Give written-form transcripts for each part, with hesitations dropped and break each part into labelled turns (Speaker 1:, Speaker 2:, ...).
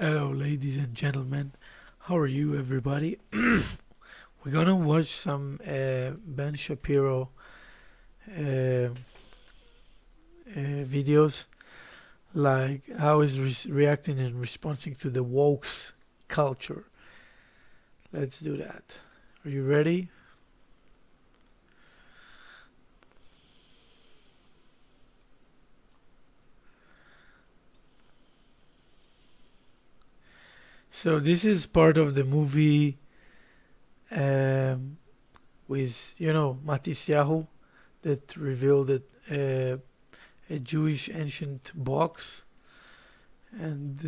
Speaker 1: Hello, ladies and gentlemen. How are you, everybody? We're gonna watch some Ben Shapiro videos, like how he's reacting and responding to the wokes culture. Let's do that. Are you ready? So this is part of the movie with, Matisyahu, that revealed that a Jewish ancient box. And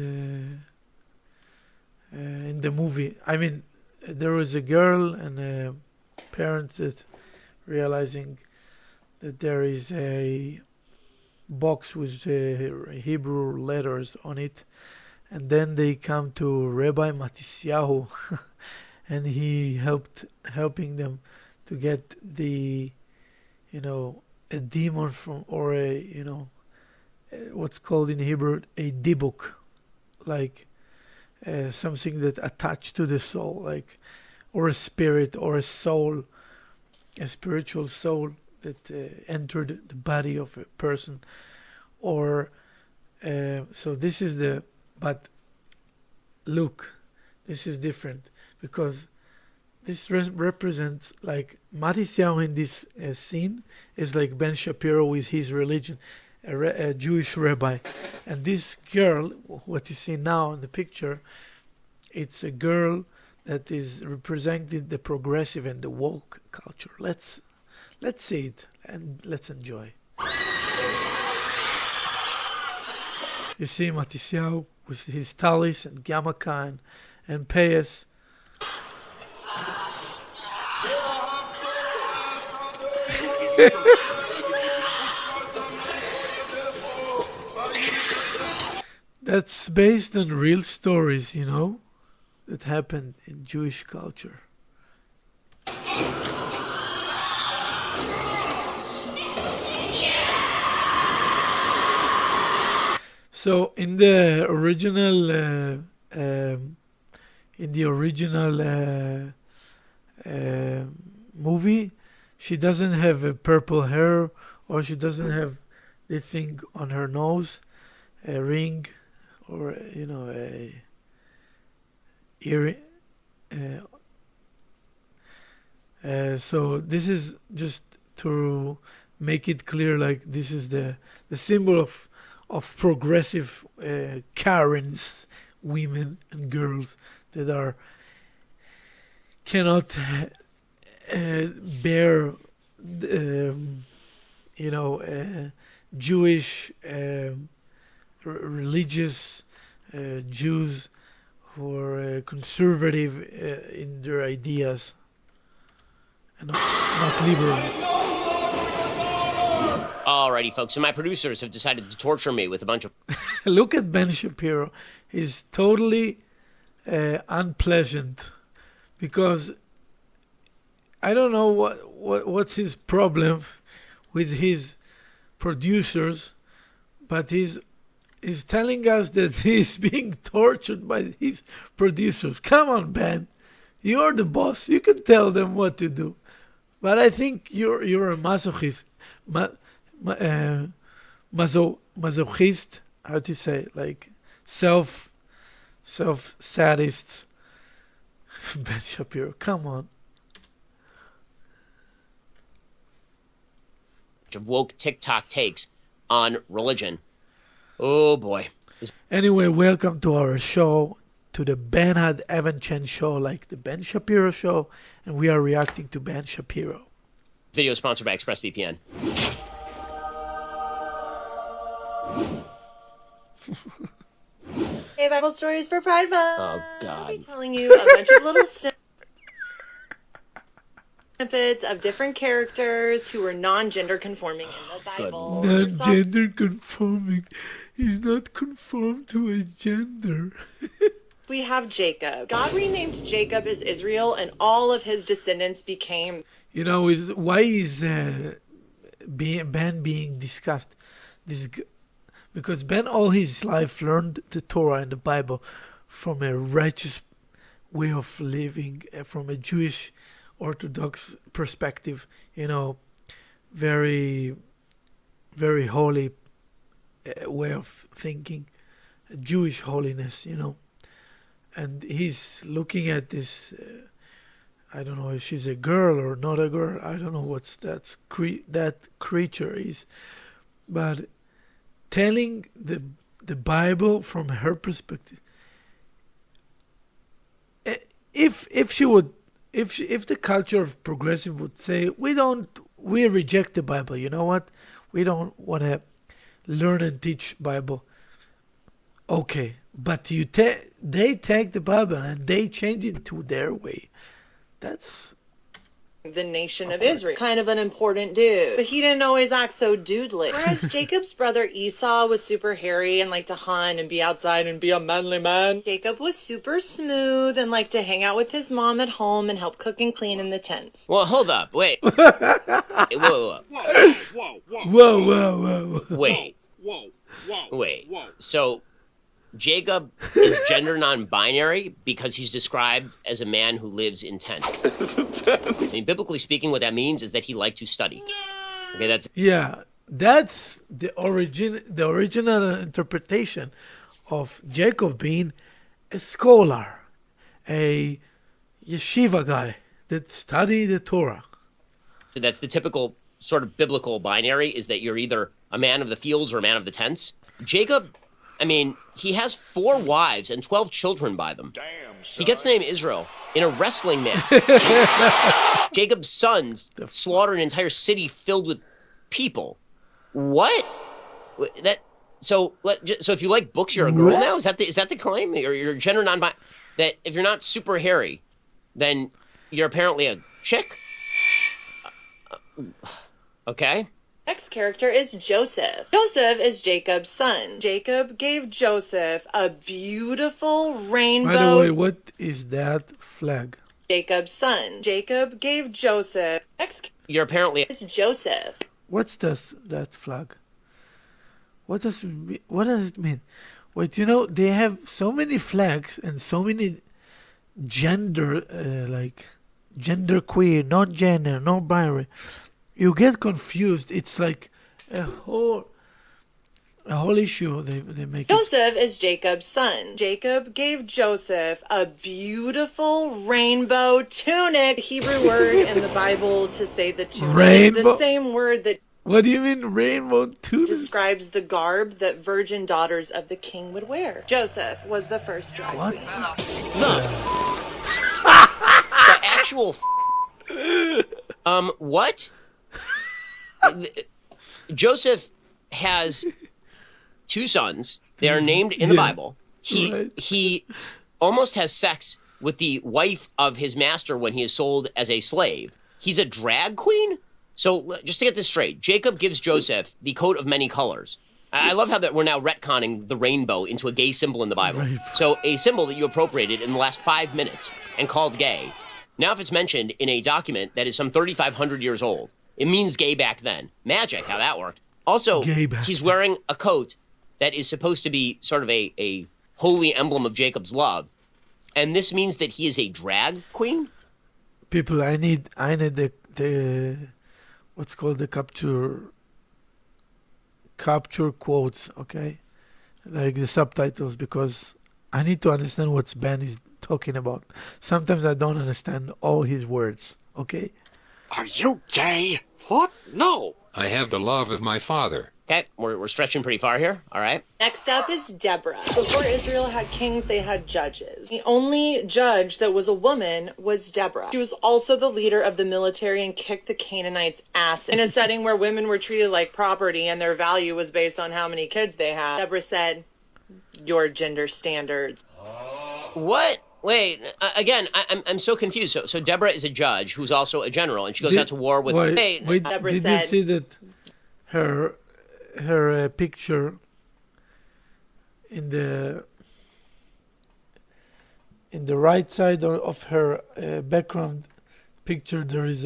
Speaker 1: in the movie, there was a girl and a parent that realizing that there is a box with Hebrew letters on it, and then they come to Rabbi Matisyahu, and he helping them to get the, a demon from, or what's called in Hebrew a dibuk, like something that attached to the soul, like, or a spirit or a soul, a spiritual soul that entered the body of a person, or so this is the. But look, this is different, because this represents, like, Matisyahu in this scene is like Ben Shapiro with his religion, a Jewish rabbi. And this girl, what you see now in the picture, it's a girl that is representing the progressive and the woke culture. Let's see it and let's enjoy. You see Matisyahu with his talis and yarmulke and payas. That's based on real stories, that happened in Jewish culture. So in the original movie, she doesn't have a purple hair, or she doesn't have the thing on her nose, a ring, or a earring. So this is just to make it clear, like, this is the symbol of progressive Karens, women and girls that cannot bear Jewish religious Jews who are conservative in their ideas and not liberal.
Speaker 2: Alrighty, folks. So my producers have decided to torture me with a bunch of...
Speaker 1: Look at Ben Shapiro. He's totally unpleasant, because I don't know what's his problem with his producers, but he's telling us that he's being tortured by his producers. Come on, Ben. You're the boss. You can tell them what to do. But I think you're a masochist. Masochist, how to say, like self-sadist. Ben Shapiro, come on.
Speaker 2: of woke TikTok takes on religion. Oh boy.
Speaker 1: Anyway, welcome to our show, to the Even-Chen show, like the Ben Shapiro show, and we are reacting to Ben Shapiro.
Speaker 2: Video sponsored by ExpressVPN.
Speaker 3: Hey, Bible Stories for Pride Month.
Speaker 2: Oh, God.
Speaker 3: I'll be telling you a bunch of little snippets of different characters who were non-gender conforming in the Bible.
Speaker 1: Non-gender conforming. He's not conformed to a gender.
Speaker 3: We have Jacob. God renamed Jacob as Israel, and all of his descendants became...
Speaker 1: Why is Ben being discussed? Because Ben all his life learned the Torah and the Bible from a righteous way of living, from a Jewish Orthodox perspective, very, very holy way of thinking, Jewish holiness, And he's looking at this, I don't know if she's a girl or not a girl, I don't know what's that creature is, but telling the Bible from her perspective. If the culture of progressive would say we reject the Bible, you know what? We don't want to learn and teach Bible. Okay, but they take the Bible and they change it to their way. That's
Speaker 3: the nation of Israel. Kind of an important dude. But he didn't always act so dudely. Whereas Jacob's brother Esau was super hairy and liked to hunt and be outside and be a manly man, Jacob was super smooth and liked to hang out with his mom at home and help cook and clean in the tents.
Speaker 2: Well, hold up. Wait. Whoa. Wait. Wait. So Jacob is gender non-binary because he's described as a man who lives in tents. I mean, biblically speaking, what that means is that he liked to study. Okay, that's
Speaker 1: the original interpretation of Jacob being a scholar, a yeshiva guy that studied the Torah.
Speaker 2: That's the typical sort of biblical binary, is that you're either a man of the fields or a man of the tents. Jacob, I mean, he has 4 wives and 12 children by them.
Speaker 4: Damn, son.
Speaker 2: He gets the name Israel in a wrestling match. Jacob's sons slaughter an entire city filled with people. What? So if you like books, you're a girl now? Is that the claim? Or you're gender non-binary? That if you're not super hairy, then you're apparently a chick? Okay.
Speaker 3: Next character is Joseph. Joseph is Jacob's son. Jacob gave Joseph a beautiful rainbow.
Speaker 1: By the way, what is that flag?
Speaker 3: Jacob's son. Jacob gave Joseph. Next
Speaker 2: You're apparently
Speaker 3: is Joseph.
Speaker 1: What's that flag? What does it mean? Wait, they have so many flags and so many gender, gender queer, not gender, not binary. You get confused. It's like a whole issue they make.
Speaker 3: Joseph is Jacob's son. Jacob gave Joseph a beautiful rainbow tunic. The Hebrew word in the Bible to say the tunic is the same word that
Speaker 1: What do you mean rainbow tunic?
Speaker 3: describes the garb that virgin daughters of the king would wear. Joseph was the first drag queen.
Speaker 2: the actual what? Joseph has 2 sons. They are named in the Bible. He almost has sex with the wife of his master when he is sold as a slave. He's a drag queen? So just to get this straight, Jacob gives Joseph the coat of many colors. I love how that we're now retconning the rainbow into a gay symbol in the Bible. So a symbol that you appropriated in the last 5 minutes and called gay. Now if it's mentioned in a document that is some 3,500 years old, it means gay back then. Magic, how that worked. Also, he's wearing a coat that is supposed to be sort of a holy emblem of Jacob's love. And this means that he is a drag queen?
Speaker 1: People, I need the what's called the capture quotes, okay? Like the subtitles, because I need to understand what Ben is talking about. Sometimes I don't understand all his words, okay?
Speaker 4: Are you gay? What? No.
Speaker 5: I have the love of my father.
Speaker 2: Okay, we're stretching pretty far here. All right.
Speaker 3: Next up is Deborah. Before Israel had kings, they had judges. The only judge that was a woman was Deborah. She was also the leader of the military and kicked the Canaanites' ass in a setting where women were treated like property and their value was based on how many kids they had. Deborah said, "Your gender standards."
Speaker 2: What? Wait, again, I'm so confused. So Deborah is a judge who's also a general, and she goes out to war with...
Speaker 1: Wait,
Speaker 3: Deborah
Speaker 1: did
Speaker 3: said,
Speaker 1: you see that her picture in the right side of her background picture? There is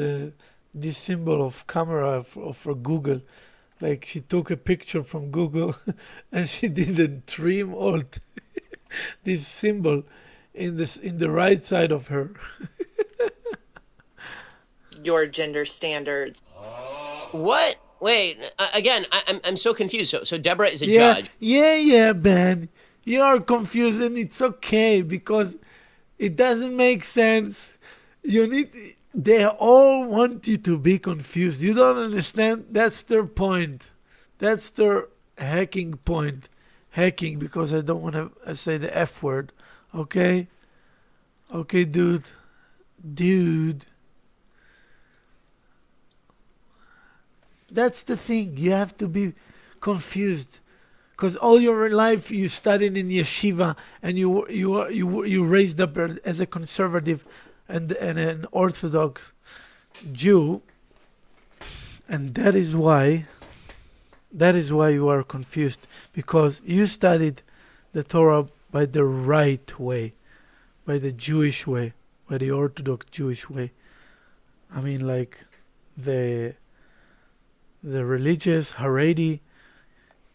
Speaker 1: this symbol of camera for Google. Like she took a picture from Google and she didn't trim all this symbol in the right side of her.
Speaker 3: Your gender standards.
Speaker 2: What? Wait, again, I'm so confused. So Deborah is a
Speaker 1: Yeah,
Speaker 2: judge.
Speaker 1: yeah, Ben. You are confused, and it's okay because it doesn't make sense. They all want you to be confused. You don't understand? That's their point. That's their hacking point. Hacking because I don't want to say the F word. Okay? Okay, dude. Dude. That's the thing. You have to be confused. Because all your life you studied in yeshiva and you raised up as a conservative and an Orthodox Jew, and that is why you are confused, because you studied the Torah by the right way, by the Jewish way, by the Orthodox Jewish way. I mean, like the religious Haredi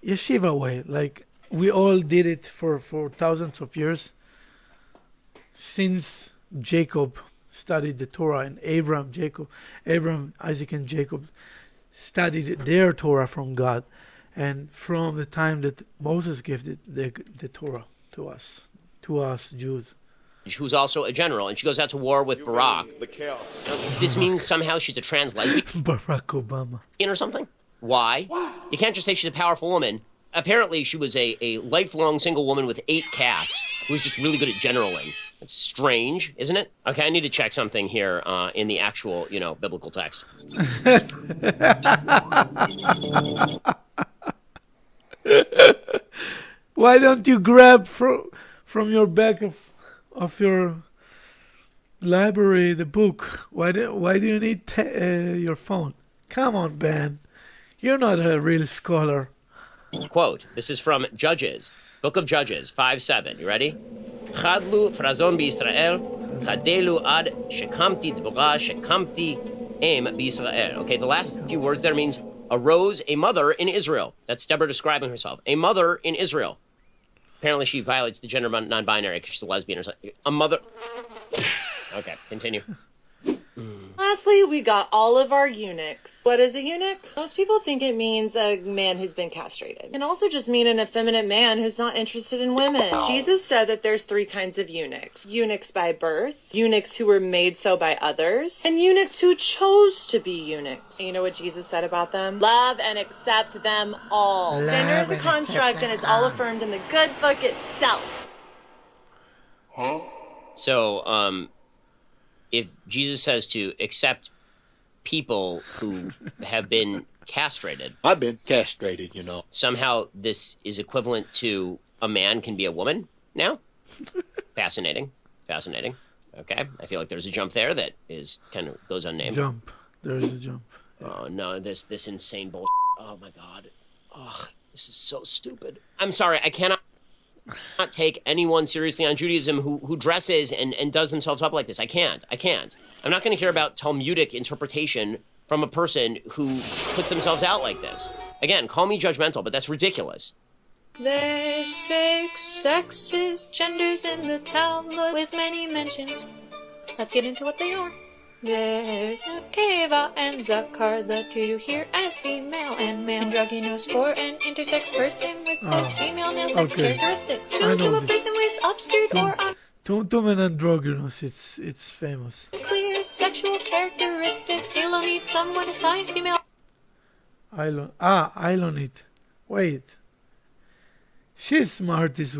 Speaker 1: yeshiva way, like we all did it for thousands of years since Jacob studied the Torah, and Abraham, Isaac, and Jacob studied their Torah from God, and from the time that Moses gave the Torah to us Jews.
Speaker 2: Who's also a general, and she goes out to war with Barack.
Speaker 4: The chaos.
Speaker 2: This means somehow she's a trans lesbian
Speaker 1: Barack Obama.
Speaker 2: or something? Why? You can't just say she's a powerful woman. Apparently, she was a lifelong single woman with 8 cats who was just really good at generaling. It's strange, isn't it? Okay, I need to check something here in the actual, biblical text.
Speaker 1: Why don't you grab from your back of your library the book? Why do you need your phone? Come on, Ben. You're not a real scholar.
Speaker 2: Quote, this is from Judges, Book of Judges, 5:7. You ready? Chadlu frazon b'Yisrael, chadelu ad shekamti dvora shekamti em b'Yisrael. Okay, the last few words there means arose a mother in Israel. That's Deborah describing herself. A mother in Israel. Apparently she violates the gender non-binary because she's a lesbian or something. A mother... Okay, continue.
Speaker 3: Lastly, we got all of our eunuchs. What is a eunuch? Most people think it means a man who's been castrated. It can also just mean an effeminate man who's not interested in women. Jesus said that there's 3 kinds of eunuchs. Eunuchs by birth, eunuchs who were made so by others, and eunuchs who chose to be eunuchs. You know what Jesus said about them? Love and accept them all. Gender is a construct, and it's all affirmed in the good book itself.
Speaker 2: So, if Jesus says to accept people who have been castrated,
Speaker 6: I've been castrated,
Speaker 2: somehow this is equivalent to a man can be a woman now? Fascinating. Okay, I feel like there's a jump there that is kind of goes unnamed.
Speaker 1: Jump. There's a jump.
Speaker 2: Oh, no, this insane bullshit. Oh, my God. Oh, this is so stupid. I'm sorry, I cannot take anyone seriously on Judaism who dresses and does themselves up like this. I can't. I'm not going to hear about Talmudic interpretation from a person who puts themselves out like this. Again, call me judgmental, but that's ridiculous.
Speaker 7: There's 6 sexes, genders in the Talmud with many mentions. Let's get into what they are. There's Nekeva and Zakar, the 2 you hear as female and male. Androgynous for an intersex person with both female and male sex characteristics. To a person with obscured or
Speaker 1: Tumtum and androgynous, it's famous.
Speaker 7: unclear sexual characteristics. Elo needs someone assigned female.
Speaker 1: Ilonit. Wait. She's smart, this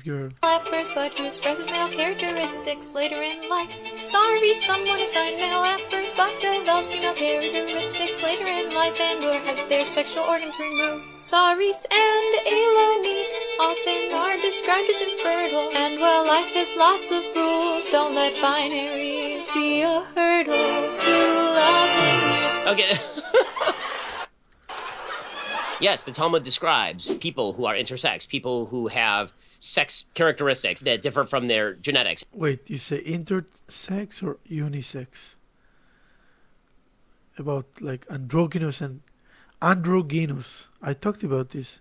Speaker 1: girl.
Speaker 7: At birth, but who expresses male characteristics later in life. Sorry, someone assigned male at birth, but develops female characteristics later in life and or has their sexual organs removed. Saris and Eloni often are described as infertile. And while life has lots of rules, don't let binaries be a hurdle to loving yourself.
Speaker 2: Okay. Yes, the Talmud describes people who are intersex, people who have sex characteristics that differ from their genetics.
Speaker 1: Wait, you say intersex or unisex? About like androgynous and androgynous. I talked about this.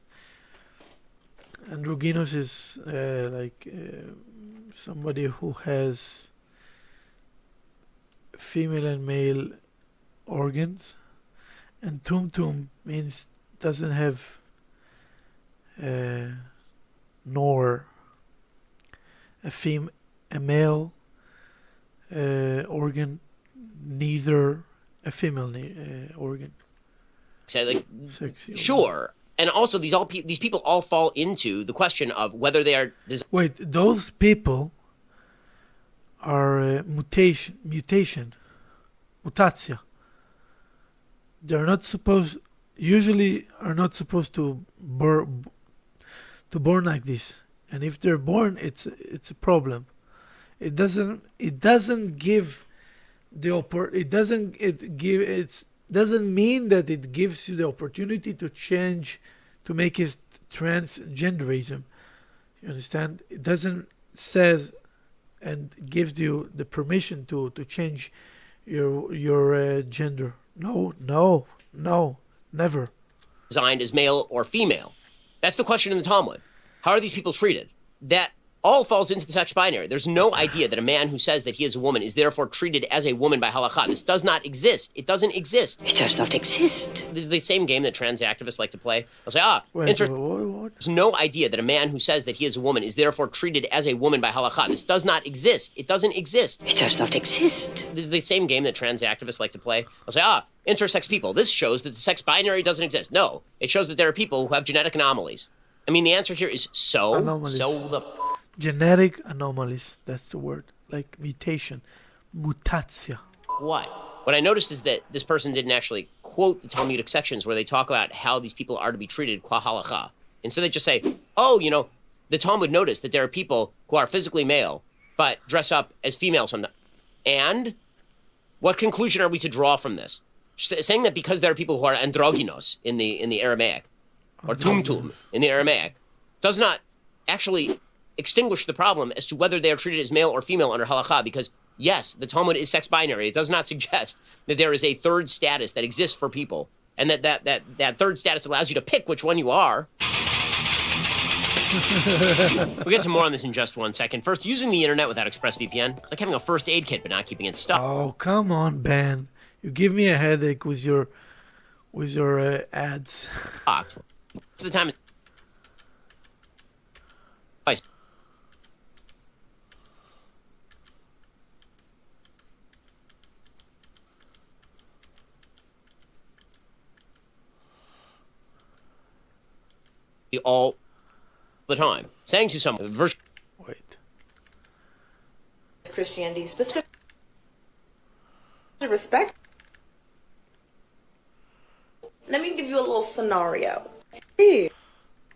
Speaker 1: androgynous is somebody who has female and male organs, and tum means doesn't have nor a male organ, neither a female organ.
Speaker 2: So, like,
Speaker 1: Sexy.
Speaker 2: sure. And also, these people all fall into the question of whether they are.
Speaker 1: Wait, those people are mutation, mutatia. They're not supposed, usually are not supposed to born like this. And if they're born, it's a problem. It doesn't give doesn't mean that it gives you the opportunity to change, to make it transgenderism. You understand? It doesn't says and gives you the permission to change your gender. No, never.
Speaker 2: Designed as male or female? That's the question in the Talmud. How are these people treated? That all falls into the sex binary. There's no idea that a man who says that he is a woman is therefore treated as a woman by halakha. This does not exist. It doesn't exist.
Speaker 6: It does not exist.
Speaker 2: This is the same game that trans activists like to play. They'll say,
Speaker 1: What?
Speaker 2: There's no idea that a man who says that he is a woman is therefore treated as a woman by halakha. This does not exist. It doesn't exist.
Speaker 6: It does not exist.
Speaker 2: This is the same game that trans activists like to play. They'll say, intersex people. This shows that the sex binary doesn't exist. No, it shows that there are people who have genetic anomalies. I mean, the answer here is
Speaker 1: Anomalies. Genetic anomalies, that's the word. Like mutation. Mutatia.
Speaker 2: What I noticed is that this person didn't actually quote the Talmudic sections where they talk about how these people are to be treated qua halakha. Instead, they just say, the Talmud noticed that there are people who are physically male but dress up as female sometimes. And what conclusion are we to draw from this? Saying that because there are people who are androgynous in the Aramaic, or tum in the Aramaic, does not actually extinguish the problem as to whether they are treated as male or female under halakha, because yes, the Talmud is sex binary. It does not suggest that there is a third status that exists for people, and that third status allows you to pick which one you are. We'll get to more on this in just 1 second. First, using the internet without ExpressVPN, it's like having a first aid kit but not keeping it stuck.
Speaker 1: Oh, come on, Ben. You give me a headache with your ads.
Speaker 2: To the time. All the time, saying to someone,
Speaker 1: Wait.
Speaker 3: Christianity specific respect. Let me give you a little scenario.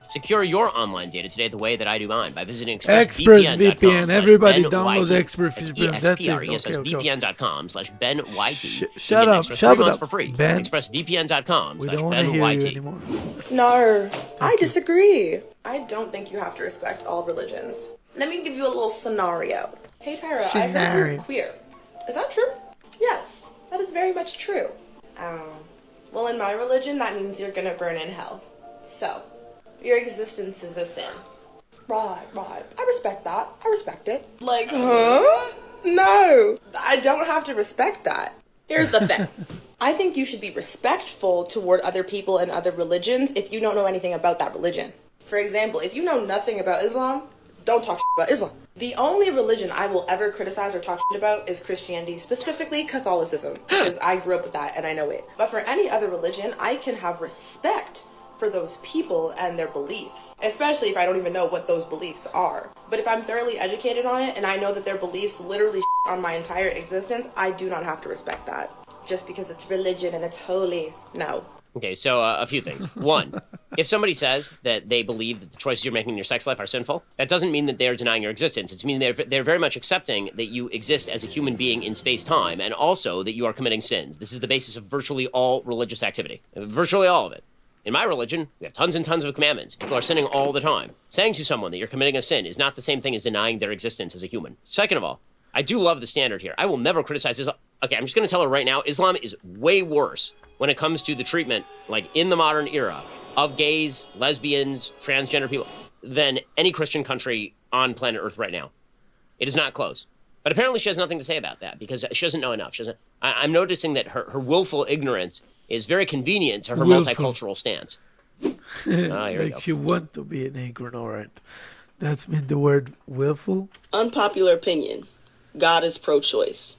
Speaker 2: secure your online data today the way that I do mine by visiting
Speaker 1: ExpressVPN. Everybody download ExpressVPN. That's it.
Speaker 2: ExpressVPN.com/BenYT.
Speaker 1: Shut up. Shut up.
Speaker 2: For free.
Speaker 1: Ben.
Speaker 2: ExpressVPN.com/BenYT.
Speaker 1: We don't want to hear you anymore.
Speaker 3: No, I disagree. I don't think you have to respect all religions. Let me give you a little scenario. Hey Tyra, I heard you're queer. Is that true? Yes, that is very much true. Well, in my religion, that means you're gonna burn in hell. So, your existence is a sin. Right. I respect that. I respect it. Like, huh? No, I don't have to respect that. Here's the thing. I think you should be respectful toward other people and other religions if you don't know anything about that religion. For example, if you know nothing about Islam, don't talk about Islam. The only religion I will ever criticize or talk about is Christianity, specifically Catholicism, because I grew up with that and I know it. But for any other religion, I can have respect for those people and their beliefs, especially if I don't even know what those beliefs are. But if I'm thoroughly educated on it and I know that their beliefs literally on my entire existence, I do not have to respect that. Just because it's religion and it's holy. No.
Speaker 2: Okay, so a few things. One, if somebody says that they believe that the choices you're making in your sex life are sinful, that doesn't mean that they're denying your existence. It means they're very much accepting that you exist as a human being in space-time, and also that you are committing sins. This is the basis of virtually all religious activity. Virtually all of it. In my religion, we have tons and tons of commandments. People are sinning all the time. Saying to someone that you're committing a sin is not the same thing as denying their existence as a human. Second of all, I do love the standard here. I will never criticize Islam. Okay, I'm just going to tell her right now, Islam is way worse when it comes to the treatment, like in the modern era, of gays, lesbians, transgender people. than any Christian country on planet Earth right now. It is not close. But apparently she has nothing to say about that because she doesn't know enough. I'm noticing that her willful ignorance is very convenient to her multicultural stance.
Speaker 1: Like she wants to be an ignorant. That's mean the word willful.
Speaker 8: Unpopular opinion. God is pro-choice.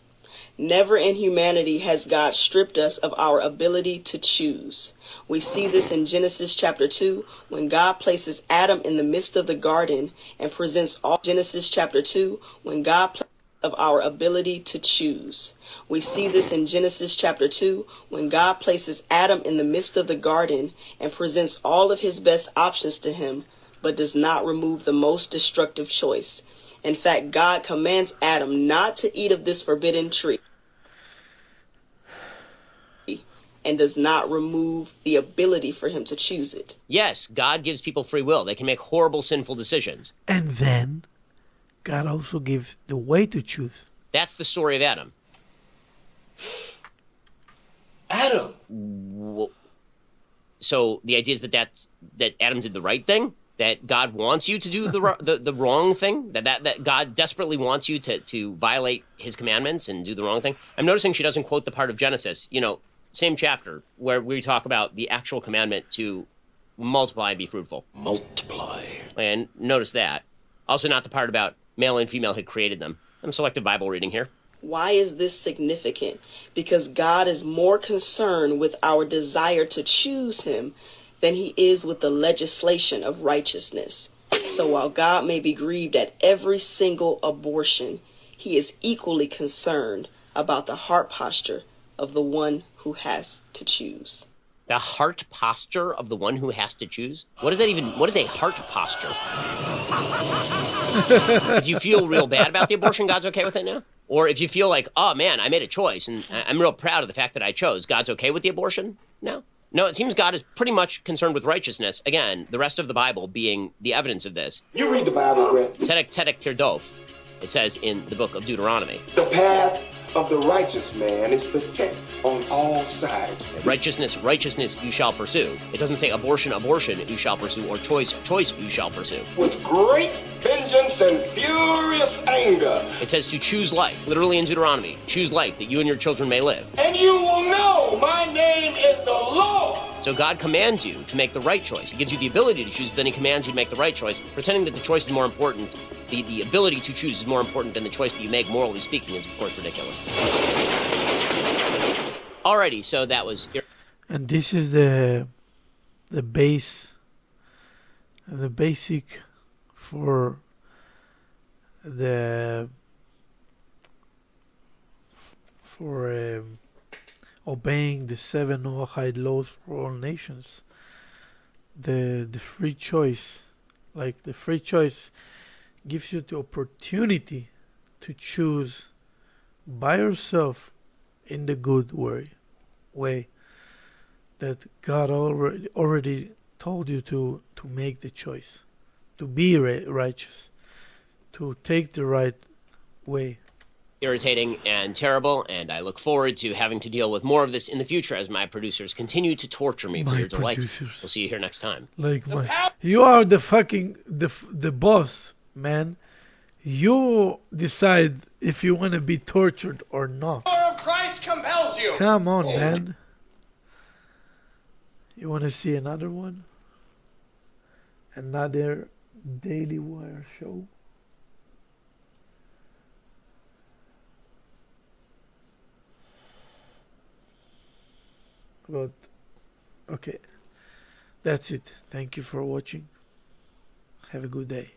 Speaker 8: Never in humanity has God stripped us of our ability to choose. We see this in Genesis chapter 2 when God places Adam in the midst of the garden and presents all Genesis chapter 2 when God of our ability to choose. We see this in Genesis chapter 2 when God places Adam in the midst of the garden and presents all of his best options to him, but does not remove the most destructive choice. In fact, God commands Adam not to eat of this forbidden tree and does not remove the ability for him to choose it.
Speaker 2: Yes, God gives people free will. They can make horrible, sinful decisions.
Speaker 1: And then God also gives the way to choose.
Speaker 2: That's the story of Adam.
Speaker 9: Adam!
Speaker 2: So the idea is that Adam did the right thing? That God wants you to do the wrong thing? That God desperately wants you to violate his commandments and do the wrong thing? I'm noticing she doesn't quote the part of Genesis, same chapter, where we talk about the actual commandment to multiply and be fruitful.
Speaker 9: Multiply.
Speaker 2: And notice that. Also not the part about male and female had created them. I'm selective Bible reading here.
Speaker 8: Why is this significant? Because God is more concerned with our desire to choose him than he is with the legislation of righteousness. So while God may be grieved at every single abortion, he is equally concerned about the heart posture of the one who has to choose.
Speaker 2: The heart posture of the one who has to choose? What is a heart posture? If you feel real bad about the abortion, God's okay with it now? Or if you feel like, oh man, I made a choice and I'm real proud of the fact that I chose, God's okay with the abortion now? No, it seems God is pretty much concerned with righteousness. Again, the rest of the Bible being the evidence of this.
Speaker 10: You read the Bible, Brett.
Speaker 2: Tzedek tzedek tirdof, it says in the book of Deuteronomy.
Speaker 10: The path of the righteous man is beset on all sides.
Speaker 2: Righteousness, righteousness you shall pursue. It doesn't say abortion, abortion you shall pursue, or choice, choice you shall pursue.
Speaker 10: With great vengeance and furious anger.
Speaker 2: It says to choose life, literally in Deuteronomy. Choose life that you and your children may live.
Speaker 10: And you will know my name is the Lord.
Speaker 2: So God commands you to make the right choice. He gives you the ability to choose, but then he commands you to make the right choice. Pretending that the choice is more important, the ability to choose is more important than the choice that you make, morally speaking, is of course ridiculous. Alrighty, so that was...
Speaker 1: And this is the base, the basic for obeying the 7 Noahide laws for all nations. The free choice, like the free choice gives you the opportunity to choose by yourself in the good way that God already told you to make the choice, to be righteous, to take the right way.
Speaker 2: Irritating and terrible, and I look forward to having to deal with more of this in the future as my producers continue to torture me for your delight. We'll see you here next time.
Speaker 1: You are the fucking the boss, man. You decide if you want to be tortured or not.
Speaker 10: The power of Christ compels you.
Speaker 1: Come on, man. You want to see another one? Another Daily Wire show? But, okay. That's it. Thank you for watching. Have a good day.